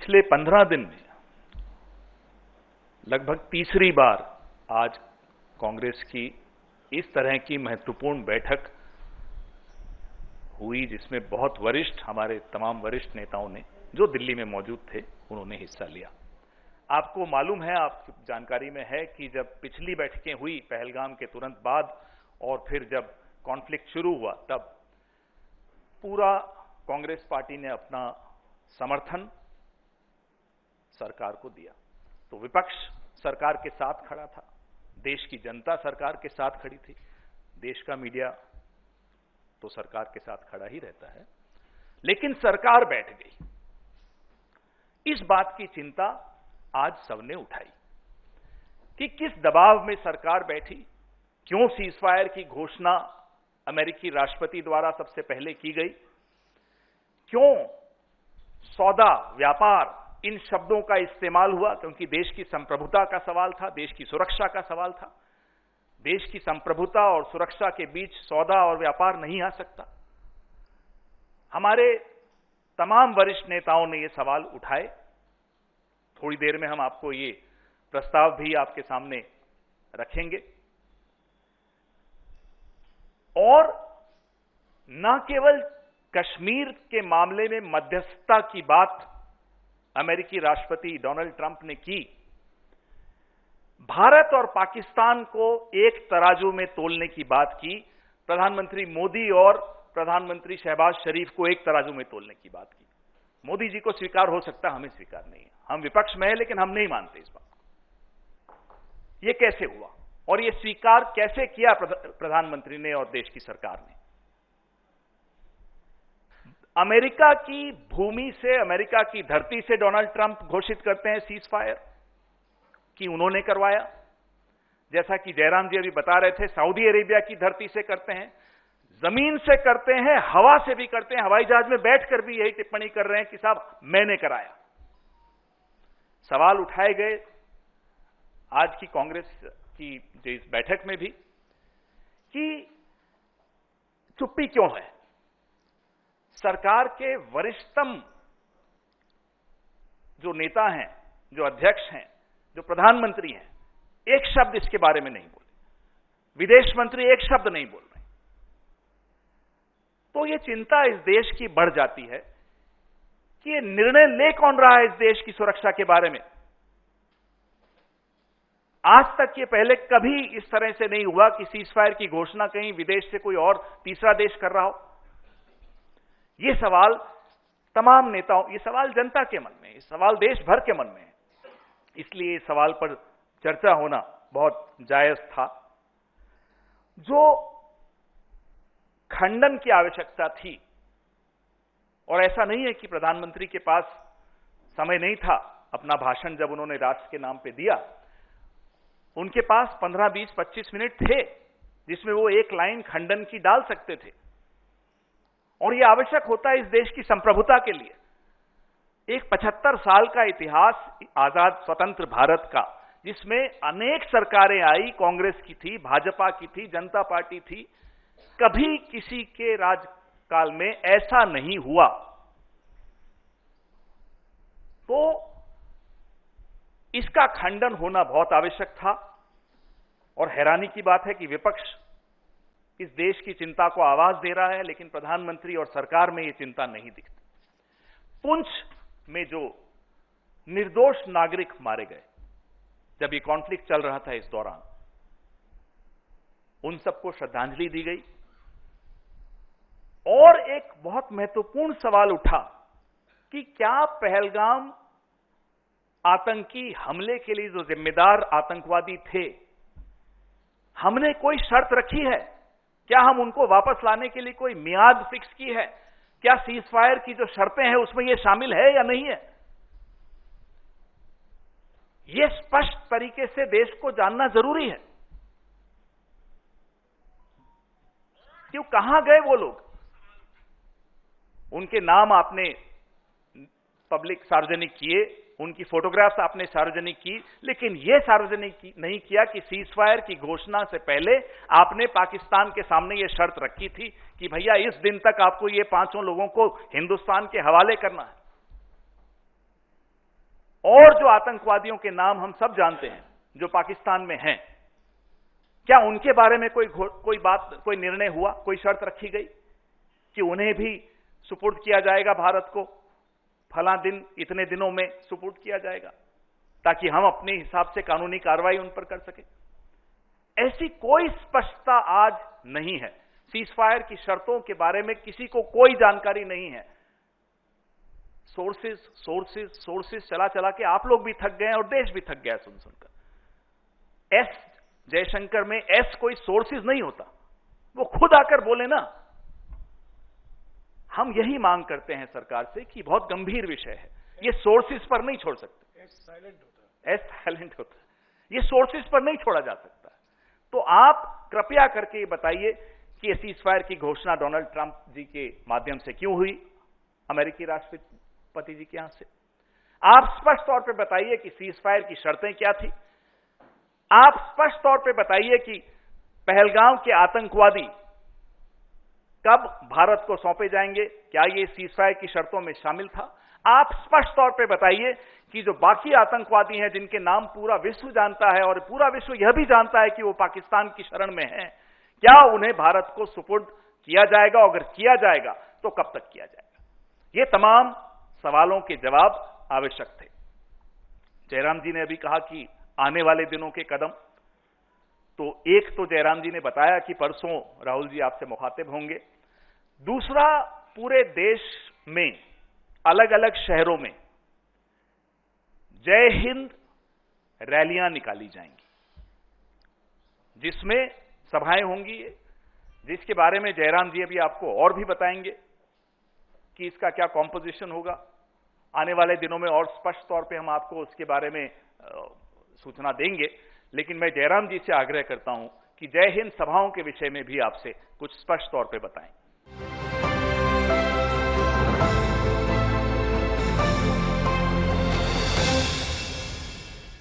पिछले 15 दिन में लगभग तीसरी बार आज कांग्रेस की इस तरह की महत्वपूर्ण बैठक हुई जिसमें बहुत वरिष्ठ, हमारे तमाम वरिष्ठ नेताओं ने, जो दिल्ली में मौजूद थे, उन्होंने हिस्सा लिया। आपको मालूम है, आपकी जानकारी में है कि जब पिछली बैठकें हुई पहलगाम के तुरंत बाद और फिर जब कॉन्फ्लिक्ट शुरू हुआ, तब पूरा कांग्रेस पार्टी ने अपना समर्थन सरकार को दिया। तो विपक्ष सरकार के साथ खड़ा था, देश की जनता सरकार के साथ खड़ी थी, देश का मीडिया तो सरकार के साथ खड़ा ही रहता है। लेकिन सरकार बैठ गई। इस बात की चिंता आज सबने उठाई कि किस दबाव में सरकार बैठी, क्यों सीजफायर की घोषणा अमेरिकी राष्ट्रपति द्वारा सबसे पहले की गई, क्यों सौदा, व्यापार, इन शब्दों का इस्तेमाल हुआ, क्योंकि देश की संप्रभुता का सवाल था, देश की सुरक्षा का सवाल था। देश की संप्रभुता और सुरक्षा के बीच सौदा और व्यापार नहीं आ सकता। हमारे तमाम वरिष्ठ नेताओं ने ये सवाल उठाए। थोड़ी देर में हम आपको ये प्रस्ताव भी आपके सामने रखेंगे। और न केवल कश्मीर के मामले में मध्यस्थता की बात अमेरिकी राष्ट्रपति डोनाल्ड ट्रंप ने की, भारत और पाकिस्तान को एक तराजू में तोलने की बात की, प्रधानमंत्री मोदी और प्रधानमंत्री शहबाज शरीफ को एक तराजू में तोलने की बात की। मोदी जी को स्वीकार हो सकता, हमें स्वीकार नहीं है। हम विपक्ष में हैं, लेकिन हम नहीं मानते इस बात को। यह कैसे हुआ और यह स्वीकार कैसे किया प्रधानमंत्री ने और देश की सरकार ने? अमेरिका की भूमि से, अमेरिका की धरती से डोनाल्ड ट्रंप घोषित करते हैं सीज फायर कि उन्होंने करवाया। जैसा कि जयराम जी अभी बता रहे थे, सऊदी अरेबिया की धरती से करते हैं, जमीन से करते हैं, हवा से भी करते हैं, हवाई जहाज में बैठकर भी यही टिप्पणी कर रहे हैं कि साहब मैंने कराया। सवाल उठाए गए आज की कांग्रेस की जो इस बैठक में भी कि चुप्पी क्यों है। सरकार के वरिष्ठतम जो नेता हैं, जो अध्यक्ष हैं, जो प्रधानमंत्री हैं, एक शब्द इसके बारे में नहीं बोले। विदेश मंत्री एक शब्द नहीं बोल रहे। तो यह चिंता इस देश की बढ़ जाती है कि यह निर्णय ले कौन रहा है इस देश की सुरक्षा के बारे में। आज तक ये पहले कभी इस तरह से नहीं हुआ कि सीजफायर की घोषणा कहीं विदेश से कोई और तीसरा देश कर रहा हो। ये सवाल तमाम नेताओं, ये सवाल जनता के मन में, ये सवाल देश भर के मन में है। इसलिए इस सवाल पर चर्चा होना बहुत जायज था। जो खंडन की आवश्यकता थी, और ऐसा नहीं है कि प्रधानमंत्री के पास समय नहीं था, अपना भाषण जब उन्होंने राष्ट्र के नाम पे दिया, उनके पास 15, 20, 25 मिनट थे जिसमें वो एक लाइन खंडन की डाल सकते थे। और यह आवश्यक होता है इस देश की संप्रभुता के लिए। एक 75 साल का इतिहास आजाद स्वतंत्र भारत का, जिसमें अनेक सरकारें आई, कांग्रेस की थी, भाजपा की थी, जनता पार्टी थी, कभी किसी के राजकाल में ऐसा नहीं हुआ। तो इसका खंडन होना बहुत आवश्यक था। और हैरानी की बात है कि विपक्ष इस देश की चिंता को आवाज दे रहा है, लेकिन प्रधानमंत्री और सरकार में यह चिंता नहीं दिखती। पुंछ में जो निर्दोष नागरिक मारे गए, जब ये कॉन्फ्लिक्ट चल रहा था, इस दौरान उन सबको श्रद्धांजलि दी गई। और एक बहुत महत्वपूर्ण सवाल उठा कि क्या पहलगाम आतंकी हमले के लिए जो जिम्मेदार आतंकवादी थे, हमने कोई शर्त रखी है? क्या हम उनको वापस लाने के लिए कोई मियाद फिक्स की है? क्या सीजफायर की जो शर्तें हैं उसमें यह शामिल है या नहीं है? यह स्पष्ट तरीके से देश को जानना जरूरी है। क्यों, कहां गए वो लोग? उनके नाम आपने पब्लिक सार्वजनिक किए, उनकी फोटोग्राफ्स आपने सार्वजनिक की, लेकिन यह सार्वजनिक नहीं किया कि सीजफायर की घोषणा से पहले आपने पाकिस्तान के सामने यह शर्त रखी थी कि भैया इस दिन तक आपको ये 5 लोगों को हिंदुस्तान के हवाले करना है। और जो आतंकवादियों के नाम हम सब जानते हैं जो पाकिस्तान में हैं, क्या उनके बारे में कोई निर्णय हुआ, कोई शर्त रखी गई कि उन्हें भी सुपुर्द किया जाएगा, भारत को फला दिन इतने दिनों में सुपुर्द किया जाएगा, ताकि हम अपने हिसाब से कानूनी कार्रवाई उन पर कर सकें? ऐसी कोई स्पष्टता आज नहीं है। सीजफायर की शर्तों के बारे में किसी को कोई जानकारी नहीं है। सोर्सेस चला चला के आप लोग भी थक गए और देश भी थक गया सुन सुनकर। एस जयशंकर में एस कोई सोर्सेस नहीं होता, वो खुद आकर बोले ना। हम यही मांग करते हैं सरकार से कि बहुत गंभीर विषय है, ये सोर्सेस पर नहीं छोड़ सकते। एस साइलेंट होता है, ये सोर्सेस पर नहीं छोड़ा जा सकता। तो आप कृपया करके बताइए कि सीजफायर की घोषणा डोनाल्ड ट्रंप जी के माध्यम से क्यों हुई, अमेरिकी राष्ट्रपति जी के यहां से? आप स्पष्ट तौर पे बताइए कि सीजफायर की शर्तें क्या थी। आप स्पष्ट तौर पे बताइए कि पहलगाम के आतंकवादी कब भारत को सौंपे जाएंगे, क्या ये सीजफायर की शर्तों में शामिल था? आप स्पष्ट तौर पे बताइए कि जो बाकी आतंकवादी हैं जिनके नाम पूरा विश्व जानता है और पूरा विश्व यह भी जानता है कि वो पाकिस्तान की शरण में हैं, क्या उन्हें भारत को सुपुर्द किया जाएगा? अगर किया जाएगा तो कब तक किया जाएगा? ये तमाम सवालों के जवाब आवश्यक थे। जयराम जी ने अभी कहा कि आने वाले दिनों के कदम, तो एक तो जयराम जी ने बताया कि परसों राहुल जी आपसे मुखातिब होंगे। दूसरा, पूरे देश में अलग अलग शहरों में जय हिंद रैलियां निकाली जाएंगी, जिसमें सभाएं होंगी, जिसके बारे में जयराम जी अभी आपको और भी बताएंगे कि इसका क्या कॉम्पोजिशन होगा। आने वाले दिनों में और स्पष्ट तौर पे हम आपको उसके बारे में सूचना देंगे। लेकिन मैं जयराम जी से आग्रह करता हूं कि जय हिंद सभाओं के विषय में भी आपसे कुछ स्पष्ट तौर पे बताएं।